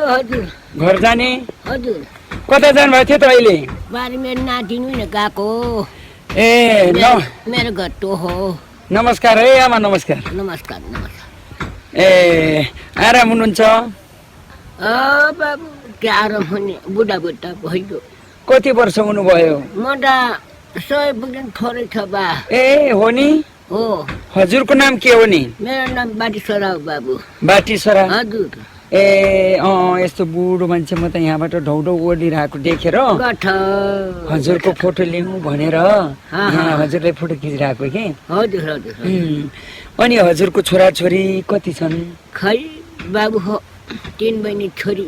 हजुर घर जाने हजुर कता जानुभएको थियो त अहिले बारी मेरो नाति नै गएको ए मेरो घर तो हो नमस्कार है आमा नमस्कार नमस्कार नमस्कार ए आराम हुनुहुन्छ बाबु के आराम हुने बुढा भइगयो कति वर्ष हुनुभयो म त 100 पुग्ने थोरै छ बा ए हो नि हो हजुरको नाम के हो नि मेरो नाम बाटीसरा हो बाबु बाटीसरा हजुर ए यस्तो बुढो मान्छे म त यहाँबाट ढौढौ ओढिरहेको देखेर हजुरको फोटो लिउँ भनेर यहाँ हजुरले फोटो खिचिरहेको कि हजुर हजुर अनि हजुरको छोराछोरी कति छन् खै बाबु हो 3 बहिनी छोरी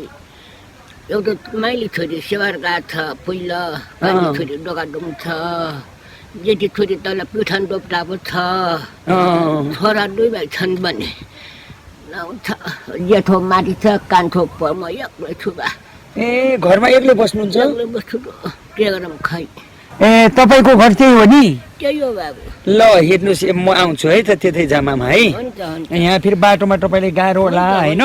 एउटा माइली छोरी सेवारगा छ पहिला पानी छोरी डोगाडुङ छ जेठी छोरी तल प्युठान डोप्टाको छ छोरा 2 भाइ छन् भने जेठो माथि छ कान्छो म एक्लै छु बा ए घरमा एक्लै बस्नुहुन्छ एक्लै बस्छु के गरौँ खै ए तपाईको घर त्यही हो नि त्यही हो बाबु ल हेर्नुस् म आउँछु है त त्यतै जामामा है हुन्छ हुन्छ यहाँ फेरि बाटोमा तपाईले गाह्रो होला हैन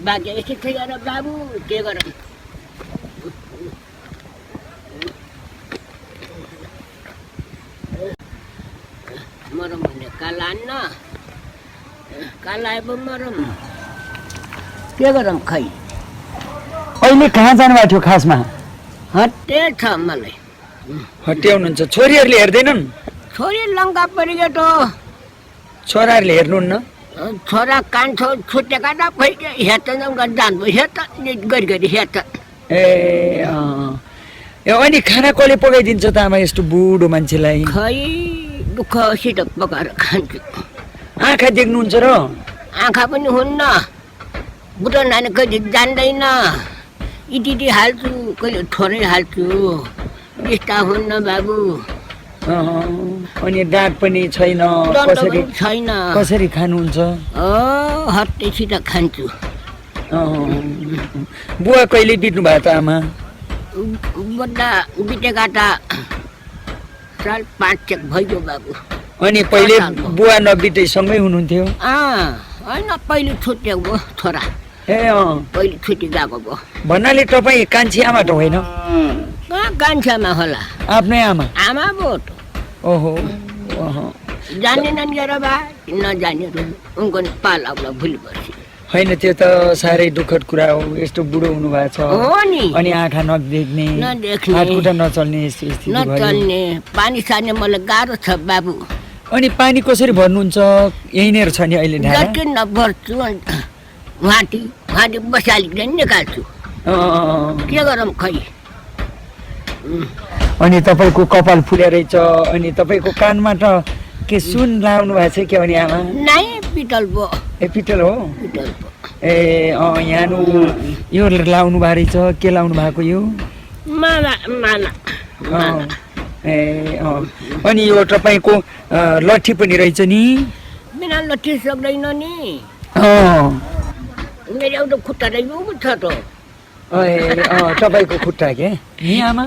बाजे यस्तै छ यार बाबु के गरौँ मरम भने कालान्न कालाए पो मरम के गरौँ खै अहिले कहाँ जानुभएको थियो खासमा हट्टे छ मलाई हट्याउनुहुन्छ छोरीहरूले हेर्दैनन् छोरी लङ्का परिगयो त छोराहरूले हेर्नुहुन्न छोरा कान्छो छुटेका त भइगयो हेर्छ जानु हेर्छ गरी हेर्छ ए अनि खाना कसले पकाइदिन्छ त आमा यस्तो बुढो मान्छेलाई खै दुःखसित पकाएर खान्छु आँखा देख्नुहुन्छ र आँखा पनि हुन्न बुढो नानी कहिले जान्दैन इटी हाल्छु कहिले थोरै हाल्छु यस्ता हुन्न बाबु अनि दाँत पनि छैन छैन कसरी खानुहुन्छ हट्टेसित खान्छु बुवा कहिले बित्नु भयो त आमा बुढा बितेका त साल 5 भइगयो बाबु अनि पहिले बुवा नबिते सँगै हुनुहुन्थ्यो होइन पहिले छुट्यो भयो छोरा ए पहिले छुट्टी गएको भयो भन्नाले तपाईँ कान्छी आमा त होइन कान्छामा होला आफ्नै आमा आमा बोट ओहो जानेनन् गेर बा नजानेहरू उनको पालाउला भुली बस्यो होइन त्यो त साह्रै दुःखद कुरा हो यस्तो बुढो हुनु भएको छ अनि आँखा नदेख्ने हातखुट्टा नचल्ने नचल्ने पानी सार्ने मलाई गाह्रो छ बाबु अनि पानी कसरी भर्नुहुन्छ यहीँनिर छ नि अहिले जति नभर्छु घाँटी बसालिकन निकाल्छु के गरौँ खै अनि तपाईँको कपाल फुले रहेछ अनि तपाईँको कानमा त के सुन लाउनु भएको छ के भने आमा नै पितल भयो ए पितल हो ए यहाँ यो लाउनु भएको रहेछ के लाउनु भएको यो माला माला ए अनि यो तपाईँको लट्ठी पनि रहेछ नि बिना लट्ठी सक्दैन नि मेरो एउटा खुट्टा रहेको छ त तपाईँको खुट्टा के नि आमा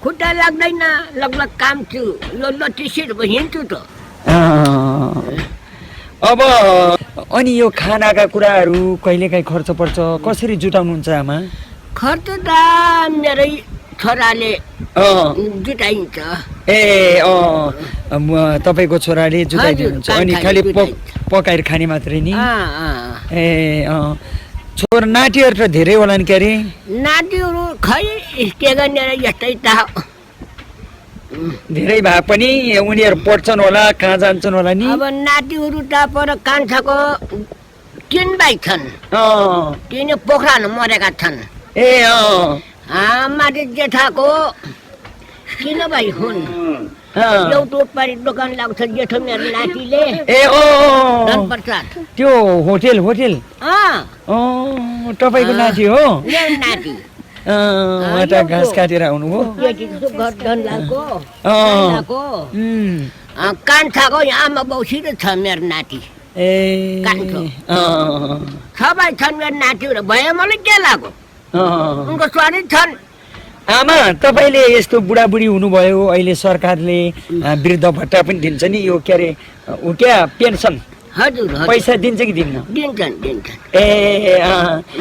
खुट्टा लाग्दैन लगभग काम छु यो लट्ठी सिट हिँड्छु त अब अनि यो खानाका कुराहरू कहिलेकाहीँ खर्च पर्छ कसरी जुटाउनुहुन्छ आमा खर्च त मेरै छोराले जुटाइन्छ ए तपाईँको छोराले जुटाइदिनुहुन्छ अनि खालि पकाएर खाने मात्रै नि ए छोरा नातिहरू त धेरै होला नि के अरे नातिहरू खै के गर्ने यस्तै त धेरै भए पनि उनीहरू पढ्छन् होला कहाँ जान्छन् होला नि अब नातिहरू त पर कान्छाको 3 भाइ छन् 3 पोखरामा मरेका छन् ए माथि जेठाको 3 भाइ हुन् एउटा पारी दोकान लाग्छ जेठो मेरो नातिले ए धनप्रसाद त्यो होटेल तपाईँको नाति हो मेरो नाति घाँस काटेर आउनु हो कान्छाको आमा बाउसित छ मेरो नाति ए सबै छन् मेरो नातिहरू भए मलाई के लाग्यो उनको स्वारी छन् आमा तपाईँले यस्तो बुढाबुढी हुनुभयो अहिले सरकारले वृद्ध भत्ता पनि दिन्छ नि यो के अरे क्या पेन्सन हजुर हजुर पैसा दिन्छ कि दिन्न दिन्छन् ए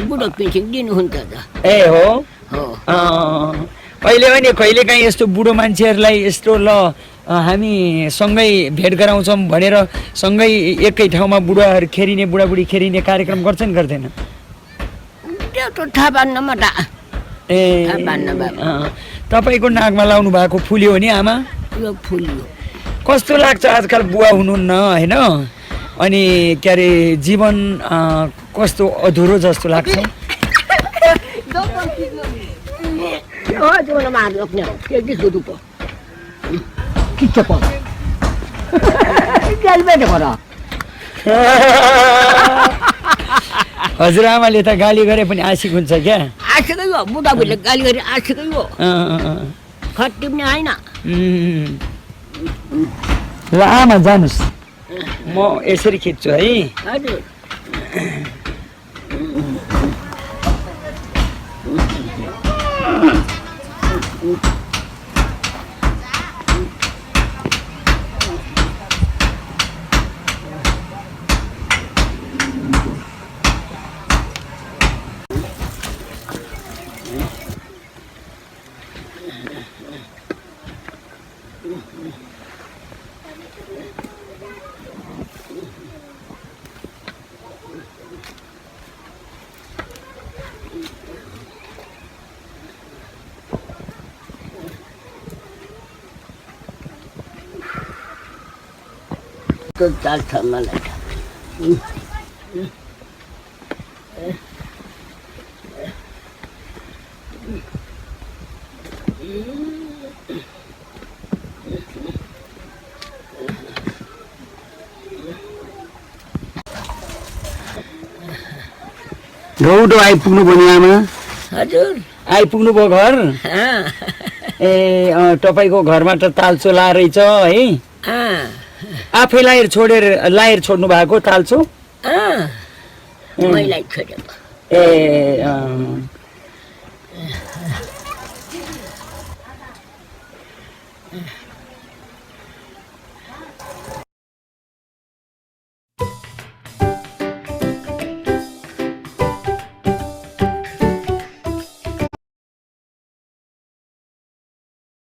बुढो पेन्सन दिनुहुन्छ त ए हो हो अहिले पनि कहिलेकाहीँ यस्तो बुढो मान्छेहरूलाई यस्तो ल हामी सँगै भेट गराउँछौँ भनेर सँगै एकै ठाउँमा बुढाहरू खेरिने बुढाबुढी खेरिने कार्यक्रम गर्छन् गर्दैन त्यो त थाहा पान्न म त ए थाहा पान्न बाबा तपाईँको नाकमा लाउनु भएको फुल्यो हो नि आमा यो फुल्यो कस्तो लाग्छ आजकल बुवा हुनुहुन्न होइन अनि के अरे जीवन कस्तो अधुरो जस्तो लाग्छ हजुरआमाले त गाली गरे पनि आशिक हुन्छ क्या आशेकै हो बुढाबुढीले गाली गरे आशेकै हो खट्टी पनि होइन ल आमा जानुहोस् म यसरी खिच्छु है हजुर तो चाल्छ मलाई त ढौडो आइपुग्नु भयो आमा हजुर आइपुग्नु भयो घर ए तपाईँको घरमा त ताल्चो लाएछ है आफै लाएर छोड्नु भएको ताल्चो मैलाई छोडेको ए